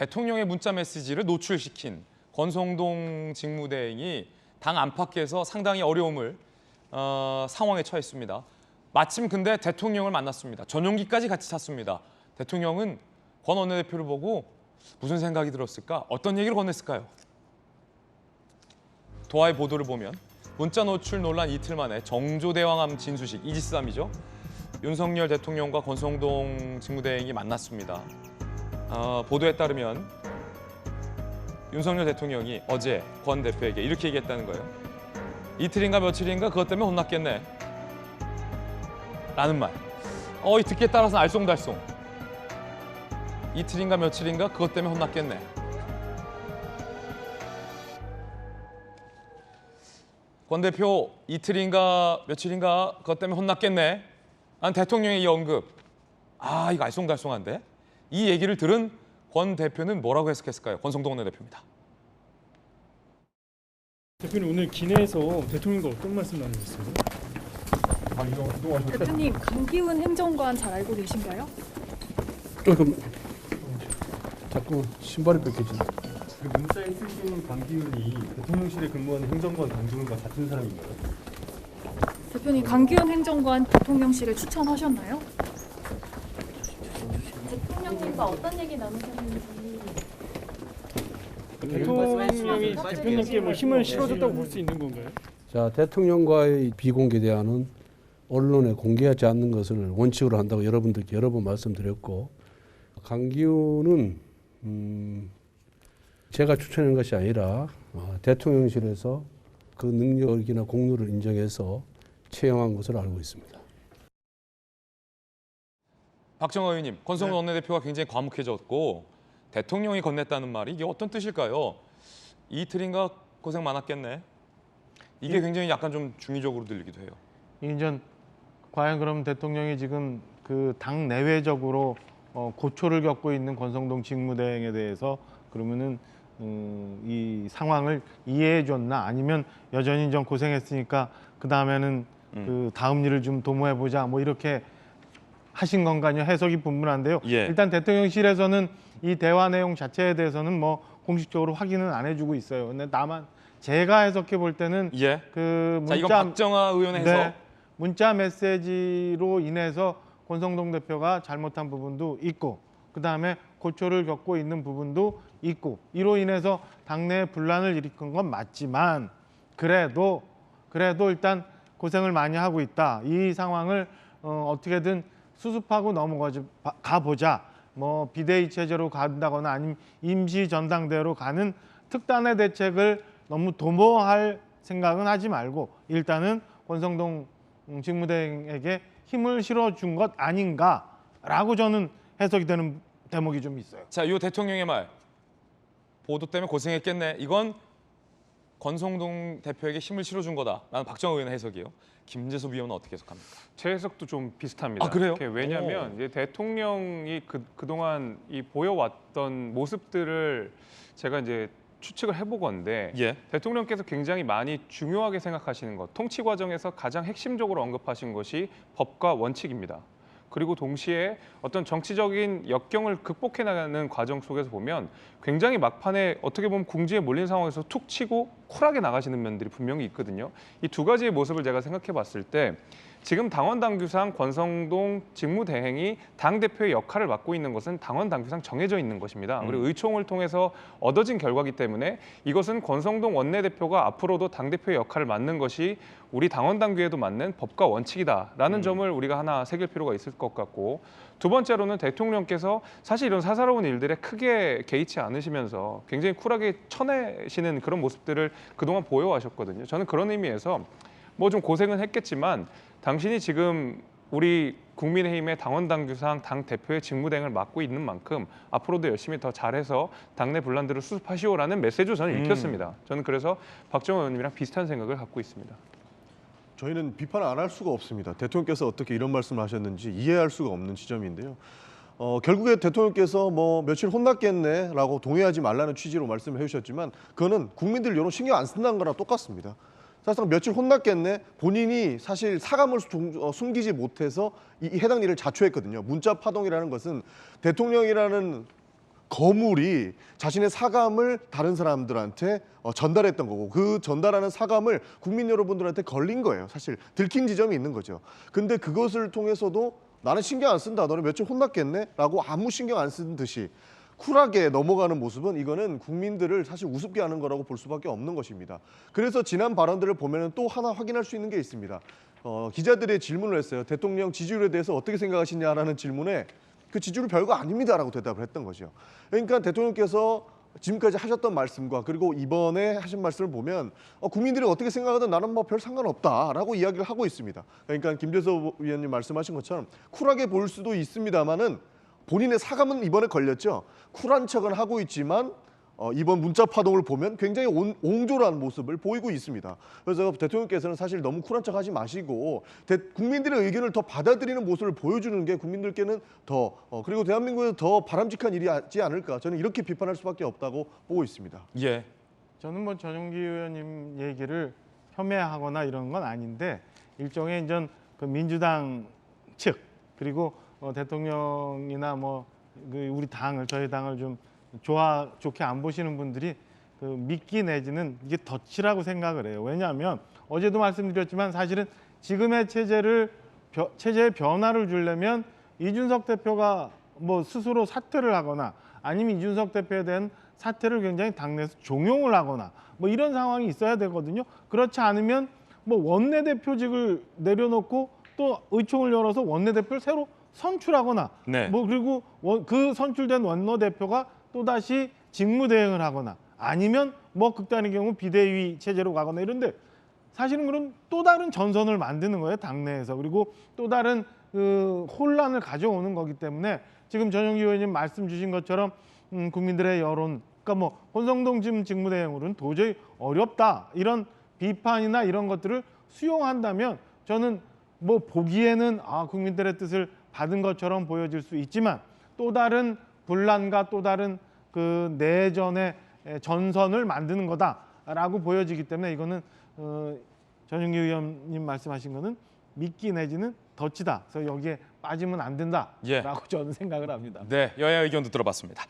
대통령의 문자 메시지를 노출시킨 권성동 직무대행이 당 안팎에서 상당히 어려움을 상황에 처했습니다. 마침 근데 대통령을 만났습니다. 전용기까지 같이 탔습니다. 대통령은 권 원내대표를 보고 무슨 생각이 들었을까? 어떤 얘기를 건넸을까요? 도하의 보도를 보면 문자 노출 논란 이틀 만에 정조대왕암 진수식, 이지스함이죠. 윤석열 대통령과 권성동 직무대행이 만났습니다. 보도에 따르면 윤석열 대통령이 어제 권 대표에게 이렇게 얘기했다는 거예요. 이틀인가 며칠인가 그것 때문에 혼났겠네. 라는 말. 이 듣기에 따라서는 알쏭달쏭. 이틀인가 며칠인가 그것 때문에 혼났겠네. 권 대표 이틀인가 며칠인가 그것 때문에 혼났겠네. 난 대통령의 이 언급. 이거 알쏭달쏭한데? 이 얘기를 들은 권 대표는 뭐라고 해석했을까요? 권성동 원내대표입니다. 대표님 오늘 기내에서 대통령과 어떤 말씀 나누셨어요? 대표님, 강기훈 행정관 잘 알고 계신가요? 조금 자꾸 신발이 뺏겨지네. 그 문자에 쓰신 강기훈이 대통령실에 근무하는 행정관 강기훈과 같은 사람인가요? 대표님, 강기훈 행정관 대통령실에 추천하셨나요? 대통령님과 어떤 얘기 나누셨는지. 대통령이 대표님께 뭐 힘을 실어줬다고 볼 수 있는 건가요? 자, 대통령과의 비공개 대화는 언론에 공개하지 않는 것을 원칙으로 한다고 여러분들께 여러 번 말씀드렸고, 강기훈은 제가 추천한 것이 아니라 대통령실에서 그 능력이나 공로를 인정해서 채용한 것으로 알고 있습니다. 박정호 의원님, 권성동 원내대표가 굉장히 과묵해졌고 대통령이 건넸다는 말이 이게 어떤 뜻일까요? 이틀인가 고생 많았겠네. 이게 굉장히 약간 좀 중의적으로 들리기도 해요. 이제 과연 그럼 대통령이 지금 그 당 내외적으로 고초를 겪고 있는 권성동 직무대행에 대해서 그러면은 이 상황을 이해해 줬나, 아니면 여전히 좀 고생했으니까 그 다음에는 그 다음 일을 좀 도모해 보자, 뭐 이렇게 하신 건가요? 해석이 분분한데요. 예. 일단 대통령실에서는 이 대화 내용 자체에 대해서는 뭐 공식적으로 확인은 안 해주고 있어요. 근데 다만 제가 해석해 볼 때는 예. 그 문자, 자, 이건 박정하 의원의 해석. 네, 문자 메시지로 인해서 권성동 대표가 잘못한 부분도 있고, 그 다음에 고초를 겪고 있는 부분도 있고, 이로 인해서 당내에 분란을 일으킨 건 맞지만 그래도 일단 고생을 많이 하고 있다. 이 상황을 어떻게든 수습하고 넘어가 보자. 뭐 비대위 체제로 간다거나 아니면 임시 전당대회로 가는 특단의 대책을 너무 도모할 생각은 하지 말고 일단은 권성동 직무대행에게 힘을 실어준 것 아닌가라고 저는 해석이 되는 대목이 좀 있어요. 자, 이 대통령의 말. 보도 때문에 고생했겠네. 이건 권성동 대표에게 힘을 실어준 거다. 라는 박정호 의원의 해석이에요. 김재섭 위원은 어떻게 해석합니까? 제 해석도 좀 비슷합니다. 그래요? 왜냐하면 이제 대통령이 그동안 이 보여왔던 모습들을 제가 이제 추측을 해보건데 예. 대통령께서 굉장히 많이 중요하게 생각하시는 것, 통치 과정에서 가장 핵심적으로 언급하신 것이 법과 원칙입니다. 그리고 동시에 어떤 정치적인 역경을 극복해 나가는 과정 속에서 보면 굉장히 막판에 어떻게 보면 궁지에 몰린 상황에서 툭 치고 쿨하게 나가시는 면들이 분명히 있거든요. 이 두 가지의 모습을 제가 생각해 봤을 때 지금 당원 당규상 권성동 직무대행이 당대표의 역할을 맡고 있는 것은 당원 당규상 정해져 있는 것입니다. 그리고 의총을 통해서 얻어진 결과이기 때문에 이것은 권성동 원내대표가 앞으로도 당대표의 역할을 맡는 것이 우리 당원 당규에도 맞는 법과 원칙이다라는 점을 우리가 하나 새길 필요가 있을 것 같고, 두 번째로는 대통령께서 사실 이런 사사로운 일들에 크게 개의치 않으시면서 굉장히 쿨하게 쳐내시는 그런 모습들을 그동안 보여와셨거든요. 저는 그런 의미에서 뭐 좀 고생은 했겠지만 당신이 지금 우리 국민의힘의 당원 당규상 당 대표의 직무대행을 맡고 있는 만큼 앞으로도 열심히 더 잘해서 당내 분란들을 수습하시오라는 메시지로 저는 읽혔습니다. 저는 그래서 박정호 의원님이랑 비슷한 생각을 갖고 있습니다. 저희는 비판 안 할 수가 없습니다. 대통령께서 어떻게 이런 말씀을 하셨는지 이해할 수가 없는 지점인데요. 결국에 대통령께서 뭐 며칠 혼났겠네라고 동의하지 말라는 취지로 말씀을 해주셨지만 그거는 국민들 여론 신경 안 쓴다는 거랑 똑같습니다. 사실상 며칠 혼났겠네. 본인이 사실 사감을 숨기지 못해서 이 해당 일을 자초했거든요. 문자 파동이라는 것은 대통령이라는 거물이 자신의 사감을 다른 사람들한테 전달했던 거고 그 전달하는 사감을 국민 여러분들한테 걸린 거예요. 사실 들킨 지점이 있는 거죠. 근데 그것을 통해서도 나는 신경 안 쓴다. 너는 며칠 혼났겠네? 라고 아무 신경 안 쓴 듯이 쿨하게 넘어가는 모습은 이거는 국민들을 사실 우습게 하는 거라고 볼 수밖에 없는 것입니다. 그래서 지난 발언들을 보면 또 하나 확인할 수 있는 게 있습니다. 기자들의 질문을 했어요. 대통령 지지율에 대해서 어떻게 생각하시냐라는 질문에 그 지지율 별거 아닙니다라고 대답을 했던 거죠. 그러니까 대통령께서 지금까지 하셨던 말씀과 그리고 이번에 하신 말씀을 보면 국민들이 어떻게 생각하든 나는 뭐 별 상관없다라고 이야기를 하고 있습니다. 그러니까 김재섭 위원님 말씀하신 것처럼 쿨하게 보일 수도 있습니다만은 본인의 사감은 이번에 걸렸죠. 쿨한 척은 하고 있지만 이번 문자 파동을 보면 굉장히 옹졸한 모습을 보이고 있습니다. 그래서 대통령께서는 사실 너무 쿨한 척하지 마시고 국민들의 의견을 더 받아들이는 모습을 보여주는 게 국민들께는 더 그리고 대한민국에서 더 바람직한 일이지 않을까 저는 이렇게 비판할 수밖에 없다고 보고 있습니다. 예. 저는 뭐 전용기 의원님 얘기를 폄훼하거나 이런 건 아닌데 일종의 이제 그 민주당 측 그리고 대통령이나 뭐 우리 당을 저희 당을 좀 좋게 안 보시는 분들이 그 미끼 내지는 이게 덫이라고 생각을 해요. 왜냐하면 어제도 말씀드렸지만 사실은 지금의 체제의 변화를 주려면 이준석 대표가 뭐 스스로 사퇴를 하거나 아니면 이준석 대표에 대한 사퇴를 굉장히 당내에서 종용을 하거나 뭐 이런 상황이 있어야 되거든요. 그렇지 않으면 뭐 원내대표직을 내려놓고 또 의총을 열어서 원내대표를 새로 선출하거나 네. 뭐 그리고 그 선출된 원내대표가 또다시 직무대행을 하거나 아니면 뭐 극단의 경우 비대위 체제로 가거나 이런데 사실은 그런 또 다른 전선을 만드는 거예요. 당내에서. 그리고 또 다른 그 혼란을 가져오는 거기 때문에 지금 전용기 의원님 말씀 주신 것처럼 국민들의 여론 그러니까 뭐 권성동 지금 직무대행으로는 도저히 어렵다 이런 비판이나 이런 것들을 수용한다면 저는 뭐 보기에는 국민들의 뜻을 받은 것처럼 보여질 수 있지만 또 다른 분란과 또 다른 그 내전의 전선을 만드는 거다라고 보여지기 때문에 이거는 전용기 의원님 말씀하신 거는 미끼 내지는 덫이다. 그래서 여기에 빠지면 안 된다라고 예. 저는 생각을 합니다. 네, 여야 의견도 들어봤습니다.